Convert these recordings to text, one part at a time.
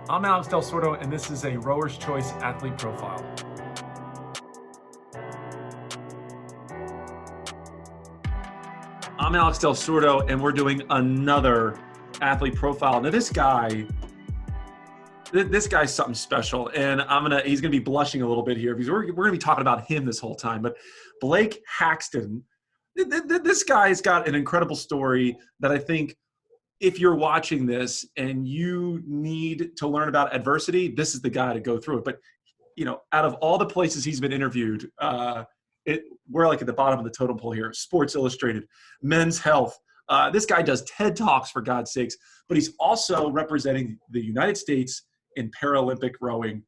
I'm Alex Del Sordo, and this is a Rower's Choice Athlete Profile. I'm Alex Del Sordo, and we're doing another athlete profile. Now, this guy's something special, and he's gonna be blushing a little bit here because we're gonna be talking about him this whole time. But Blake Haxton, this guy's got an incredible story that I think if you're watching this and you need to learn about adversity, this is the guy to go through it. But out of all the places he's been interviewed, we're like at the bottom of the totem pole here. Sports Illustrated, Men's Health. This guy does TED Talks, for God's sakes, but he's also representing the United States in Paralympic rowing.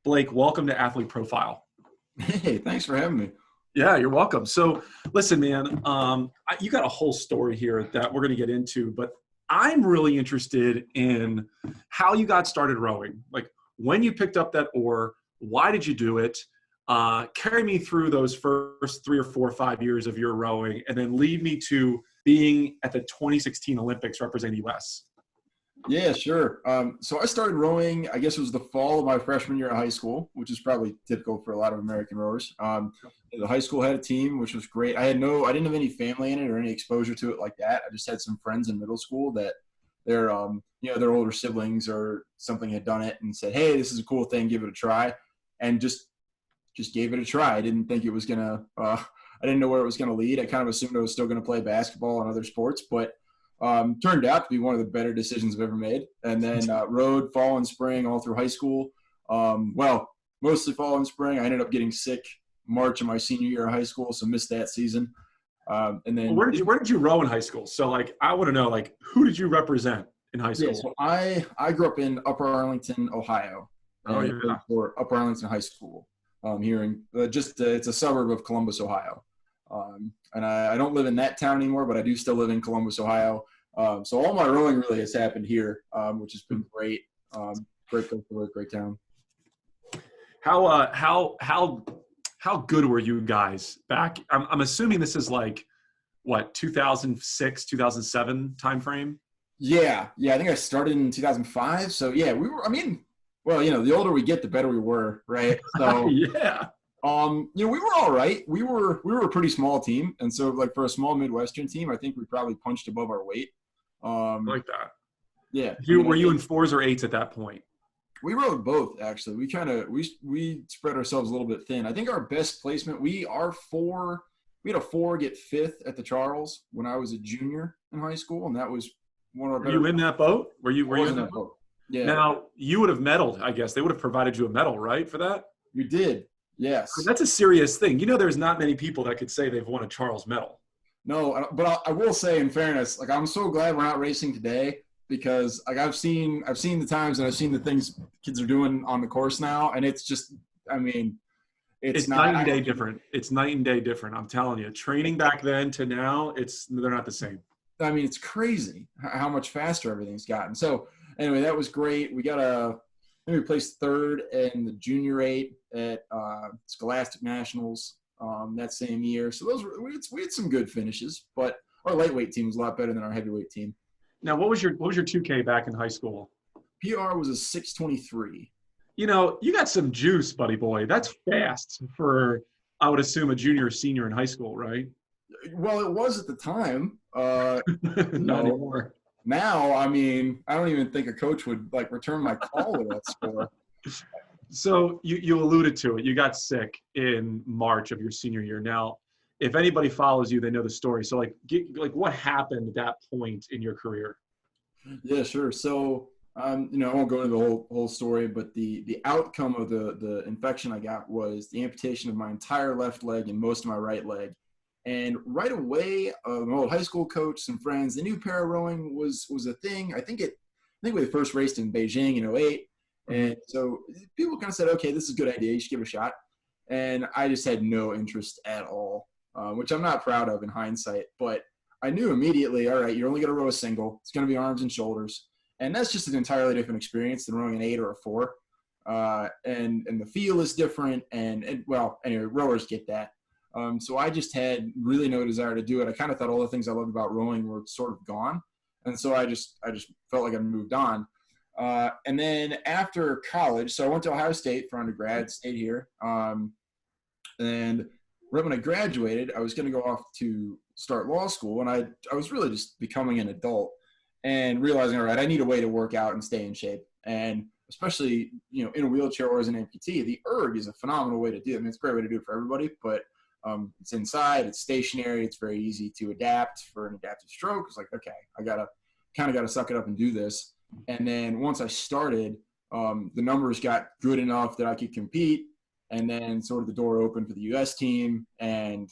Blake, welcome to Athlete Profile. Hey, thanks for having me. Yeah, you're welcome. So listen, man, you got a whole story here that we're going to get into, but I'm really interested in how you got started rowing, like when you picked up that oar, why did you do it? Carry me through those first 3 or 4 or 5 years of your rowing, and then lead me to being at the 2016 Olympics representing US. Yeah, sure. So I started rowing, I guess it was the fall of my freshman year of high school, which is probably typical for a lot of American rowers. The high school had a team, which was great. I didn't have any family in it or any exposure to it like that. I just had some friends in middle school that their older siblings or something had done it and said, hey, this is a cool thing, give it a try. And just gave it a try. I didn't think it was I didn't know where it was gonna lead. I kind of assumed I was still gonna play basketball and other sports, but turned out to be one of the better decisions I've ever made. And then rowed fall and spring all through high school. Mostly fall and spring. I ended up getting sick March of my senior year of high school, so missed that season. And then where did you row in high school? So I want to know, who did you represent in high school? Yeah, so I grew up in Upper Arlington, Ohio. Oh, yeah. For Upper Arlington High School. Here in it's a suburb of Columbus, Ohio. And I don't live in that town anymore, but I do still live in Columbus, Ohio. So all my rowing really has happened here, which has been great. Great place to work, great town. How good were you guys back? I'm assuming this is 2006, 2007 timeframe? Yeah, I think I started in 2005. So yeah, we were. The older we get, the better we were, right? So yeah. We were all right. We were a pretty small team, and so for a small Midwestern team, I think we probably punched above our weight. I like that. Yeah. Were you in 4s or 8s at that point? We rode both, actually. We spread ourselves a little bit thin. I think our best placement, we had a 4 get 5th at the Charles when I was a junior in high school, and that was one of our better. Were you in that boat? Were you in that boat? Yeah. Now, you would have medaled, I guess. They would have provided you a medal, right, for that? We did, yes. That's a serious thing. There's not many people that could say they've won a Charles medal. No, but I will say, in fairness, I'm so glad we're not racing today because I've seen the times and I've seen the things kids are doing on the course now, and it's just, it's night and day different. It's night and day different. I'm telling you, training back then to now, they're not the same. It's crazy how much faster everything's gotten. So anyway, that was great. We placed 3rd in the junior 8 at Scholastic Nationals that same year. So we had some good finishes, but our lightweight team was a lot better than our heavyweight team. Now, what was your 2K back in high school? PR was a 6:23. You got some juice, buddy boy. That's fast for, I would assume, a junior or senior in high school, right? Well, it was at the time. Not anymore. Now, I don't even think a coach would return my call with that score. So you alluded to it. You got sick in March of your senior year. Now, if anybody follows you, they know the story. So what happened at that point in your career? Yeah, sure. So, I won't go into the whole story, but the outcome of the infection I got was the amputation of my entire left leg and most of my right leg. And right away, my old high school coach, some friends, they knew para rowing was a thing. I think we first raced in Beijing in 2008. And so people kind of said, okay, this is a good idea. You should give it a shot. And I just had no interest at all, which I'm not proud of in hindsight. But I knew immediately, all right, you're only going to row a single. It's going to be arms and shoulders. And that's just an entirely different experience than rowing an 8 or a 4. And the feel is different. And anyway, rowers get that. So I just had really no desire to do it. I kind of thought all the things I loved about rowing were sort of gone. And so I just felt like I moved on. And then after college, so I went to Ohio State for undergrad, stayed here. And right when I graduated, I was going to go off to start law school. And I was really just becoming an adult and realizing, all right, I need a way to work out and stay in shape. And especially, in a wheelchair or as an amputee, the erg is a phenomenal way to do it. I mean, it's a great way to do it for everybody, but it's inside, it's stationary, it's very easy to adapt for an adaptive stroke. It's like, okay, I gotta suck it up and do this. And then once I started, the numbers got good enough that I could compete, and then sort of the door opened for the U.S. team, and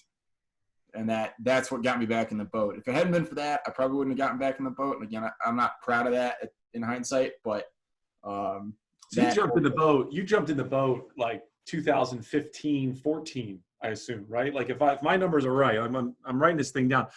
that's what got me back in the boat. If it hadn't been for that, I probably wouldn't have gotten back in the boat. And again, I'm not proud of that in hindsight, but so you jumped in the boat like 2015, 14, I assume, right? Like if my numbers are right, I'm writing this thing down.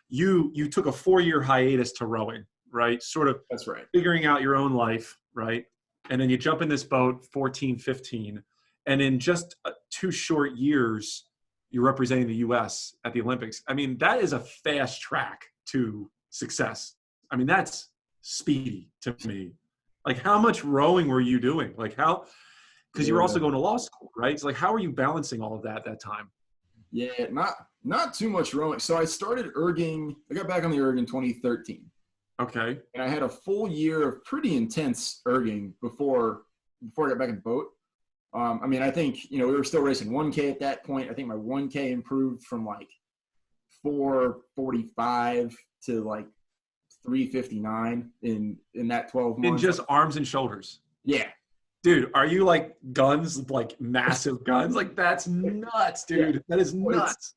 You took a 4-year hiatus to rowing, right? Sort of that's right. Figuring out your own life, right? And then you jump in this boat 14, 15, and in just 2 short years, you're representing the U.S. at the Olympics. I mean, that is a fast track to success. I mean, that's speedy to me. Like, how much rowing were you doing? Like, how? Because you were also going to law school, right? It's like, how are you balancing all of that at that time? Yeah, not too much rowing. So I started erging. I got back on the erg in 2013. Okay. And I had a full year of pretty intense erging before I got back in the boat. I mean, I think, we were still racing 1K at that point. I think my 1K improved from like 4:45 to like 3:59 in that 12 months. In just arms and shoulders. Yeah. Dude, are you like guns, like massive guns? Like that's nuts, dude. Yeah. That is nuts.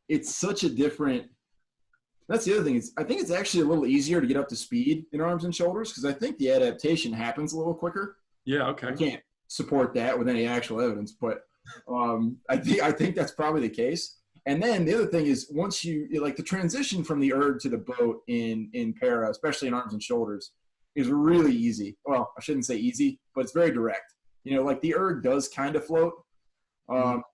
It's such a different – that's the other thing. I think it's actually a little easier to get up to speed in arms and shoulders because I think the adaptation happens a little quicker. Yeah, okay. I can't support that with any actual evidence, but I think that's probably the case. And then the other thing is once you – like the transition from the erg to the boat in para, especially in arms and shoulders, is really easy. Well, I shouldn't say easy, but it's very direct. Like the erg does kind of float.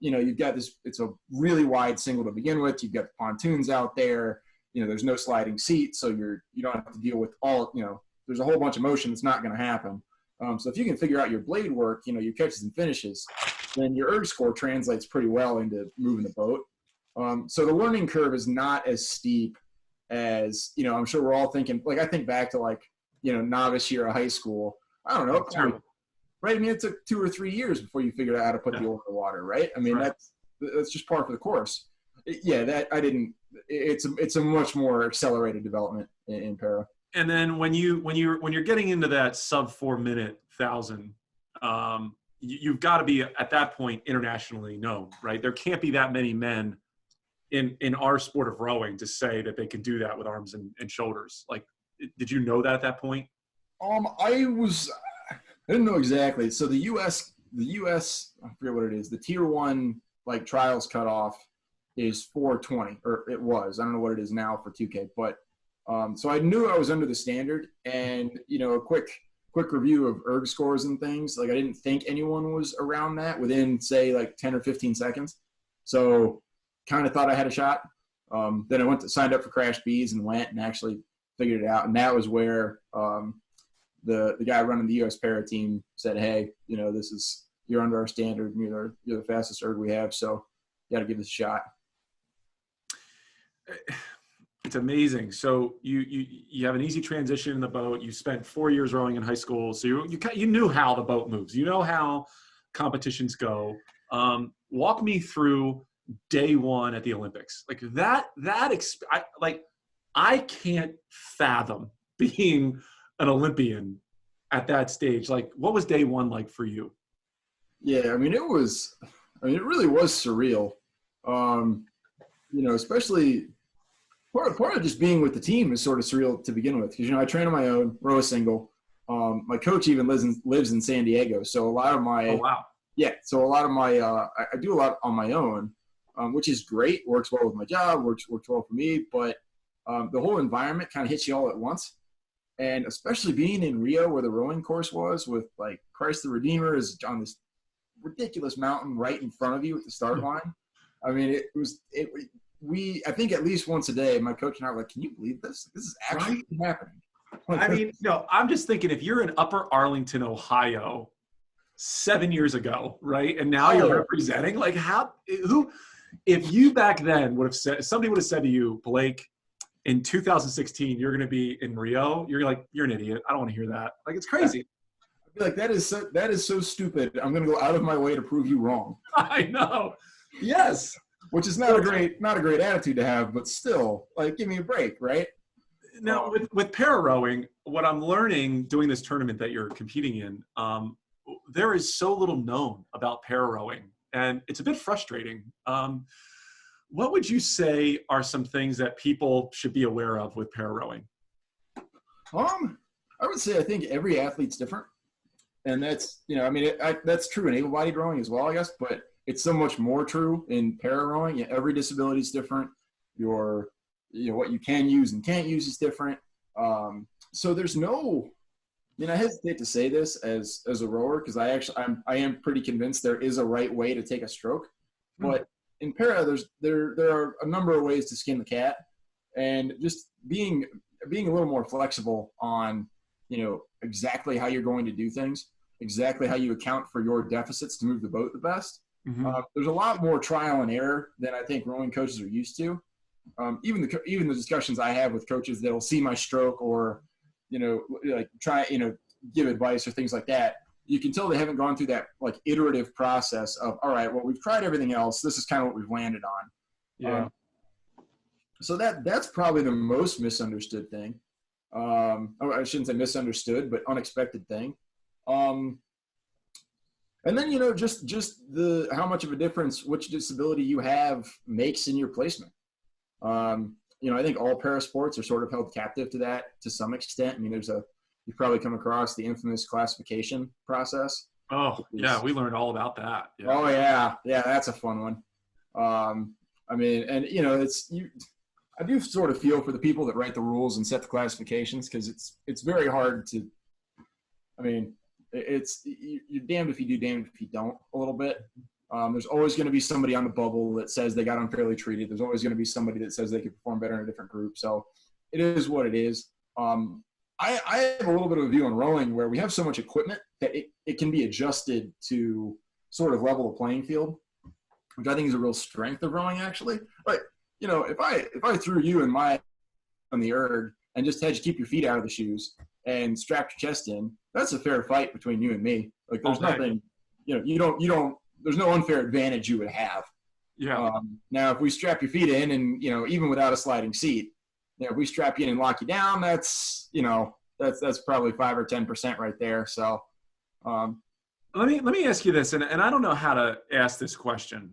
You've got this – it's a really wide single to begin with. You've got the pontoons out there. There's no sliding seat, so you don't have to deal with all – there's a whole bunch of motion that's not going to happen. So if you can figure out your blade work, your catches and finishes, then your erg score translates pretty well into moving the boat. So the learning curve is not as steep as, I'm sure we're all thinking – like I think back to like, novice year of high school. I don't know. Right? I mean, it took 2 or 3 years before you figured out how to put the oar in the water, right? I mean, that's just par for the course. It's a much more accelerated development in para. And then when you're getting into that sub 4 minute 1,000, you've got to be at that point internationally known, right? There can't be that many men in our sport of rowing to say that they can do that with arms and shoulders. Like, did you know that at that point? I didn't know exactly. So the U.S., I forget what it is. The tier 1 like trials cutoff is 4:20, or it was. I don't know what it is now for 2K, but so I knew I was under the standard, and a quick review of erg scores and things. Like I didn't think anyone was around that within say like 10 or 15 seconds. So kind of thought I had a shot. Then I signed up for Crash Bees and went and actually figured it out, and that was where the guy running the U.S. para team said, "Hey, you're under our standard. You're the fastest erg we have, so you got to give this a shot." It's amazing. So you have an easy transition in the boat. You spent 4 years rowing in high school, so you knew how the boat moves. You know how competitions go. Walk me through day one at the Olympics. Like I can't fathom being an Olympian at that stage. Like, what was day one like for you? Yeah, it really was surreal. Especially part of just being with the team is sort of surreal to begin with. Because, I train on my own, row a single. My coach even lives in San Diego. So a lot of my, oh, wow. Yeah. So a lot of my, I do a lot on my own, which is great. Works well with my job, works well for me. But the whole environment kind of hits you all at once. And especially being in Rio where the rowing course was with like Christ the Redeemer is on this ridiculous mountain right in front of you at the start line. I mean, I think at least once a day, my coach and I were like, "Can you believe this? This is actually happening." I mean, no, I'm just thinking if you're in Upper Arlington, Ohio, 7 years ago, right? And now you're representing, like, if you back then would have said, somebody would have said to you, Blake, in 2016, you're going to be in Rio, you're like, you're an idiot. I don't want to hear that. Like, it's crazy. I'd be like, that is so stupid. I'm going to go out of my way to prove you wrong. I know. Yes. Which is not a great attitude to have, but still, like, give me a break, right? Now, with para rowing, what I'm learning doing this tournament that you're competing in, there is so little known about para rowing, and it's a bit frustrating. What would you say are some things that people should be aware of with para rowing? I would say I think every athlete's different, and that's that's true in able-bodied rowing as well, I guess, but it's so much more true in para rowing. Every disability is different. What you can use and can't use is different. So there's no. I hesitate to say this as a rower because I am pretty convinced there is a right way to take a stroke, but in para there are a number of ways to skin the cat, and just being a little more flexible on exactly how you're going to do things, exactly how you account for your deficits to move the boat the best. There's a lot more trial and error than I think rowing coaches are used to. Even the discussions I have with coaches that'll see my stroke or try give advice or things like that, you can tell they haven't gone through that like iterative process of, all right, well, we've tried everything else, this is kind of what we've landed on. So that's probably the most misunderstood thing. I shouldn't say misunderstood, but unexpected thing. And then just the how much of a difference which disability you have makes in your placement. I think all para sports are sort of held captive to that to some extent. I mean, you've probably come across the infamous classification process. Oh, yeah, we learned all about that. Yeah. Oh, yeah. Yeah, that's a fun one. I do sort of feel for the people that write the rules and set the classifications because it's very hard to – you're damned if you do, damned if you don't a little bit. There's always going to be somebody on the bubble that says they got unfairly treated. There's always going to be somebody that says they could perform better in a different group. So it is what it is. I have a little bit of a view on rowing where we have so much equipment that it can be adjusted to sort of level the playing field, which I think is a real strength of rowing actually. Like, if I threw you in on the erg and just had you keep your feet out of the shoes and strap your chest in, that's a fair fight between you and me. Like there's nothing, there's no unfair advantage you would have. Yeah. Now, if we strap your feet in and, even without a sliding seat, if we strap you in and lock you down, that's probably 5 or 10% right there. So let me ask you this, and I don't know how to ask this question.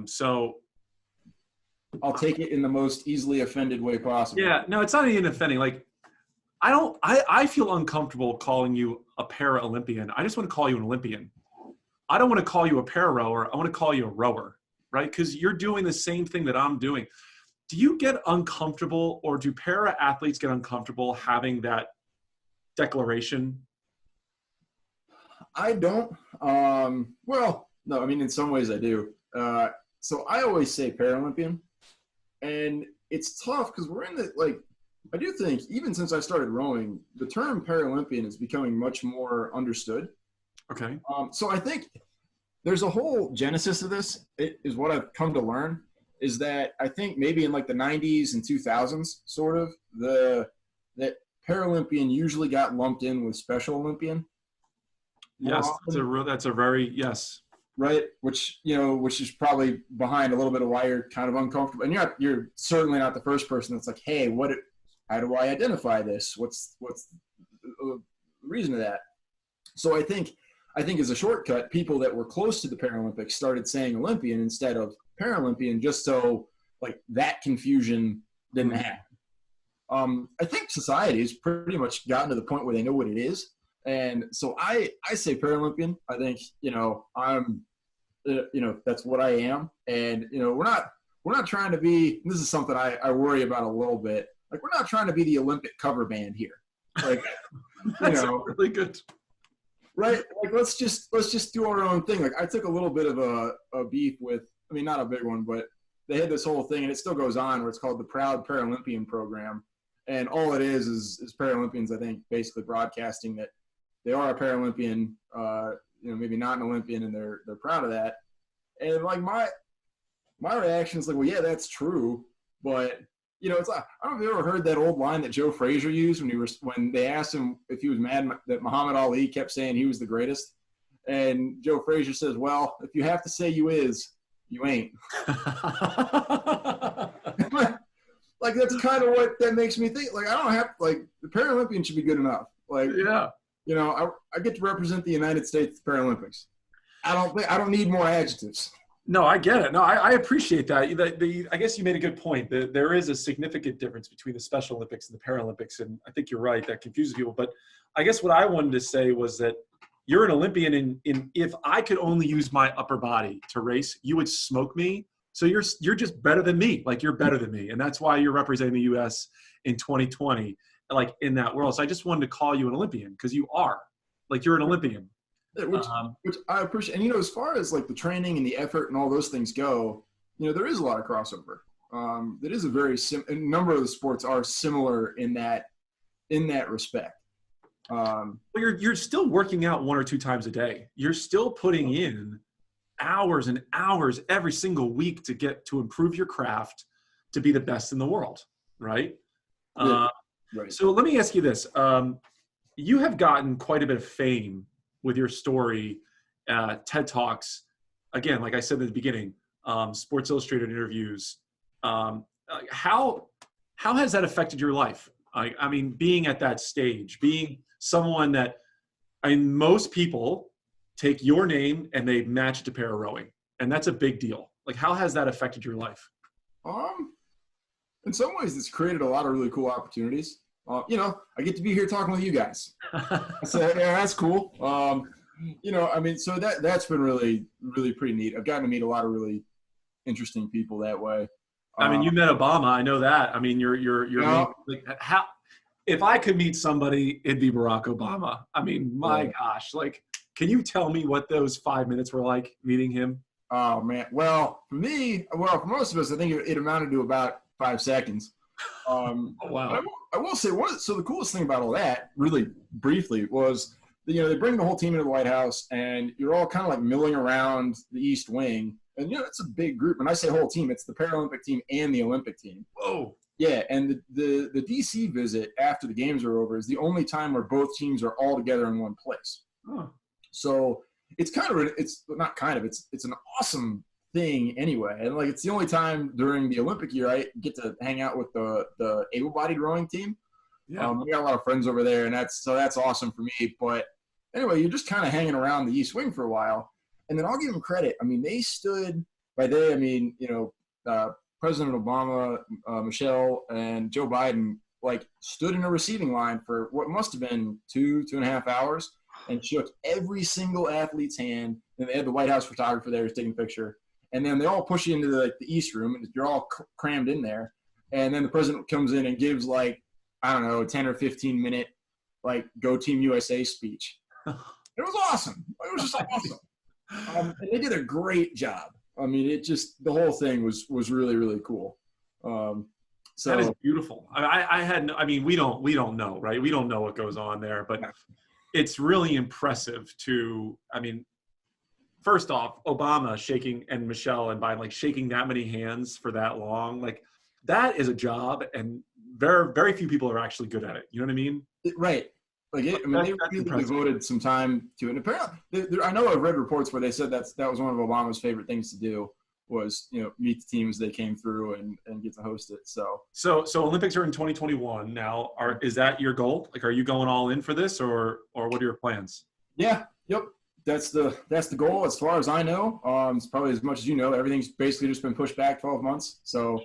So I'll take it in the most easily offended way possible. Yeah, no, it's not even offending. Like, I feel uncomfortable calling you a para-Olympian. I just want to call you an Olympian. I don't want to call you a para rower. I want to call you a rower, right? Because you're doing the same thing that I'm doing. Do you get uncomfortable, or do para athletes get uncomfortable having that declaration? I don't. Well, no, I mean, in some ways I do. So I always say Paralympian, and it's tough because we're in the, I do think even since I started rowing, the term Paralympian is becoming much more understood. Okay. So I think there's a whole genesis of this, is what I've come to learn, is that I think maybe in like the 90s and 2000s, sort of, that Paralympian usually got lumped in with Special Olympian. Yes, that's a very, yes. Right, which is probably behind a little bit of why you're kind of uncomfortable. And you're certainly not the first person that's like, hey, how do I identify this? What's the reason of that? So I think as a shortcut, people that were close to the Paralympics started saying Olympian instead of Paralympian, just so like that confusion didn't happen. I think society has pretty much gotten to the point where they know what it is. And so I say Paralympian. I think, I'm, that's what I am. And, we're not trying to be, this is something I worry about a little bit. Like, we're not trying to be the Olympic cover band here. Like, That's really good. Right. Like, let's just do our own thing. Like, I took a little bit of a beef with, I mean, not a big one, but they had this whole thing, and it still goes on, where it's called the Proud Paralympian Program. And all it is Paralympians, I think, basically broadcasting that they are a Paralympian, maybe not an Olympian, and they're proud of that. And like my reaction is like, well, yeah, that's true, but it's like, I don't know if you ever heard that old line that Joe Frazier used when they asked him if he was mad that Muhammad Ali kept saying he was the greatest, and Joe Frazier says, "Well, if you have to say you is, you ain't." Like that's kind of what that makes me think. Like I don't have the Paralympian should be good enough. Like yeah. I get to represent the United States Paralympics. I don't need more adjectives. No, I get it. No, I appreciate that. I guess you made a good point. There is a significant difference between the Special Olympics and the Paralympics, and I think you're right. That confuses people. But I guess what I wanted to say was that you're an Olympian, and if I could only use my upper body to race, you would smoke me. So you're just better than me. Like you're better than me, and that's why you're representing the U.S. in 2020, like in that world. So I just wanted to call you an Olympian because you are. Like you're an Olympian. Which I appreciate. And, as far as like the training and the effort and all those things go, there is a lot of crossover. That is a number of the sports are similar in that respect. But you're still working out 1 or 2 times a day. You're still putting in hours and hours every single week to improve your craft to be the best in the world. Right. Yeah. Right. So let me ask you this. You have gotten quite a bit of fame with your story, TED Talks, again, like I said at the beginning, Sports Illustrated interviews. How has that affected your life? I mean, being at that stage, being someone that, most people take your name and they match it to para rowing, and that's a big deal. Like, how has that affected your life? In some ways, it's created a lot of really cool opportunities. I get to be here talking with you guys. So yeah, that's cool. So that's been really, really pretty neat. I've gotten to meet a lot of really interesting people that way. You met Obama. I know that. You're like, how, if I could meet somebody, it'd be Barack Obama. My gosh, like, can you tell me what those 5 minutes were like meeting him? Oh man. Well, for most of us, I think it amounted to about 5 seconds. Oh, wow. I will say so the coolest thing about all that, really briefly, was they bring the whole team into the White House, and you're all kind of like milling around the East Wing, and it's a big group. When I say whole team, it's the Paralympic team and the Olympic team. Whoa. Yeah, and the DC visit after the games are over is the only time where both teams are all together in one place. Huh. So it's an awesome thing anyway, and like it's the only time during the Olympic year I get to hang out with the able-bodied rowing team. Yeah. We got a lot of friends over there, and that's awesome for me. But anyway, you're just kind of hanging around the East Wing for a while, and then I'll give them credit. They stood by day. President Obama, Michelle, and Joe Biden stood in a receiving line for what must have been 2.5 hours, and shook every single athlete's hand. And they had the White House photographer there taking a picture. And then they all push you into the East Room, and you're all crammed in there. And then the president comes in and gives 10 or 15 minute Go Team USA speech. It was awesome. It was just awesome. And they did a great job. The whole thing was really, really cool. So that is beautiful. We don't know, right? We don't know what goes on there, but it's really impressive first off, Obama shaking and Michelle and Biden, shaking that many hands for that long, that is a job, and very, very few people are actually good at it. You know what I mean? Right. They really devoted some time to it. And apparently, I know I've read reports where they said that was one of Obama's favorite things to do was, meet the teams they came through and get to host it. So Olympics are in 2021 now. Is that your goal? Are you going all in for this, or what are your plans? Yeah. Yep. That's the goal as far as I know. It's probably as much as you know. Everything's basically just been pushed back 12 months. So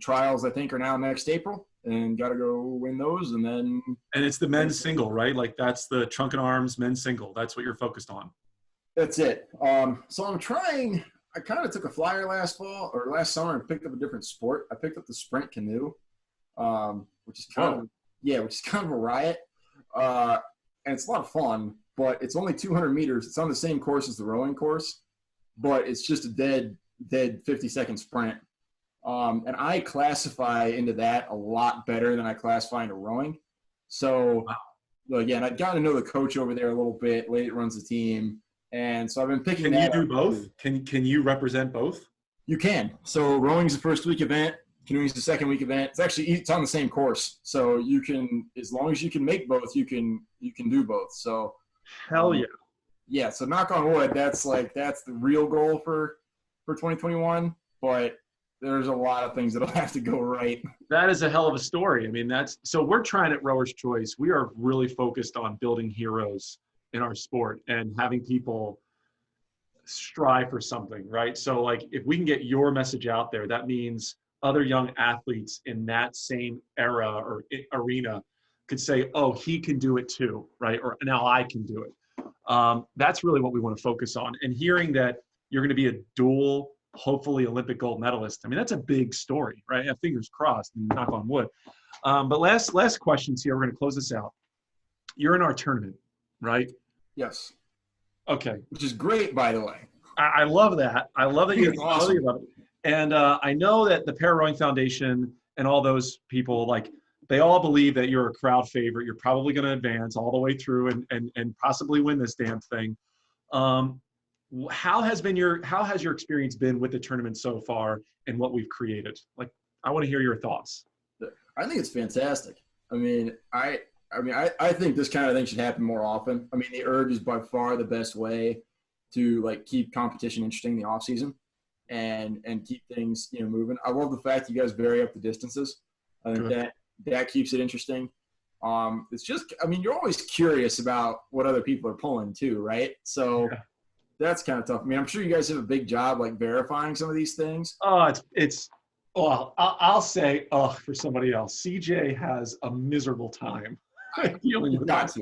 trials, I think, are now next April, and got to go win those. And it's the men's single, right? That's the trunk and arms men's single. That's what you're focused on. That's it. So I'm trying. I kind of took a flyer last summer and picked up a different sport. I picked up the sprint canoe, which is kind of a riot. And it's a lot of fun. But it's only 200 meters. It's on the same course as the rowing course, but it's just a dead 50-second sprint. And I classify into that a lot better than I classify into rowing. So, again, I'd gotten to know the coach over there a little bit. Lady that runs the team. And so I've been picking Can you that do up. both? Can you represent both? You can. So rowing's the first week event. Canoeing's the second week event. It's on the same course. So you can, as long as you can make both, you can do both. So Hell yeah. Yeah. So knock on wood, that's the real goal for 2021. But there's a lot of things that'll have to go right. That is a hell of a story. I mean, so we're trying at Rower's Choice. We are really focused on building heroes in our sport and having people strive for something, right? So like if we can get your message out there, that means other young athletes in that same era or arena could say, oh, he can do it too, right? Or now I can do it. That's really what we want to focus on. And hearing that you're going to be a dual, hopefully Olympic gold medalist, I mean, that's a big story, right? Fingers crossed and knock on wood. But last questions here. We're going to close this out. You're in our tournament, right? Yes. Okay. Which is great, by the way. I love that. I love that you're awesome. And I know that the Para Rowing Foundation and all those people, like, they all believe that you're a crowd favorite. You're probably going to advance all the way through and possibly win this damn thing. How has your experience been with the tournament so far and what we've created? Like, I want to hear your thoughts. I think it's fantastic. I mean, I think this kind of thing should happen more often. I mean, the erg is by far the best way to like keep competition interesting in the off season and keep things, moving. I love the fact you guys vary up the distances. I think that keeps it interesting. It's just, I mean, you're always curious about what other people are pulling too, right? So that's kind of tough. I mean, I'm sure you guys have a big job like verifying some of these things. Oh, I'll say, for somebody else, CJ has a miserable time dealing with that.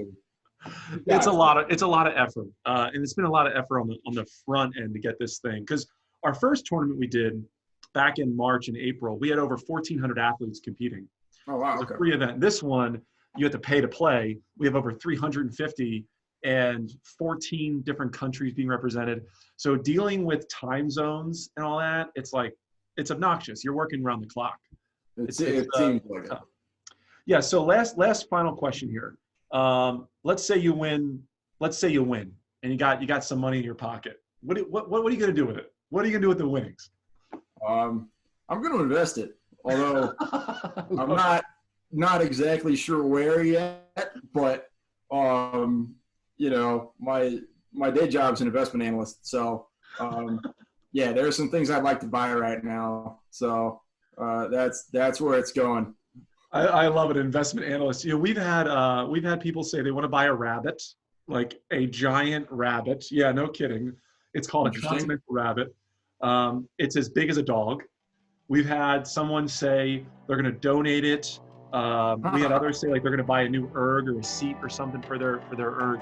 It's a lot of effort, and it's been a lot of effort on the front end to get this thing. Because our first tournament we did back in March and April, we had over 1,400 athletes competing. Oh wow! It was a free event. This one, you have to pay to play. We have over 350 and 14 different countries being represented. So dealing with time zones and all that, it's obnoxious. You're working around the clock. It seems like it. Yeah. So last final question here. Let's say you win, and you got some money in your pocket. What are you going to do with it? What are you going to do with the winnings? I'm going to invest it, although I'm not exactly sure where yet. But my day job is an investment analyst, so yeah, there are some things I'd like to buy right now. So that's where it's going. I love it, investment analyst. We've had people say they want to buy a rabbit, like a giant rabbit. Yeah, no kidding. It's called a continental rabbit. It's as big as a dog. We've had someone say they're going to donate it. We had others say like they're going to buy a new erg or a seat or something for their erg.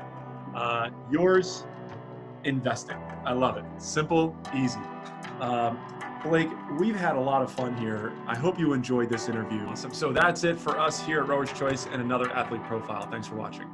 Yours, investing. I love it. Simple, easy. Blake, we've had a lot of fun here. I hope you enjoyed this interview. Awesome. So that's it for us here at Rower's Choice and another athlete profile. Thanks for watching.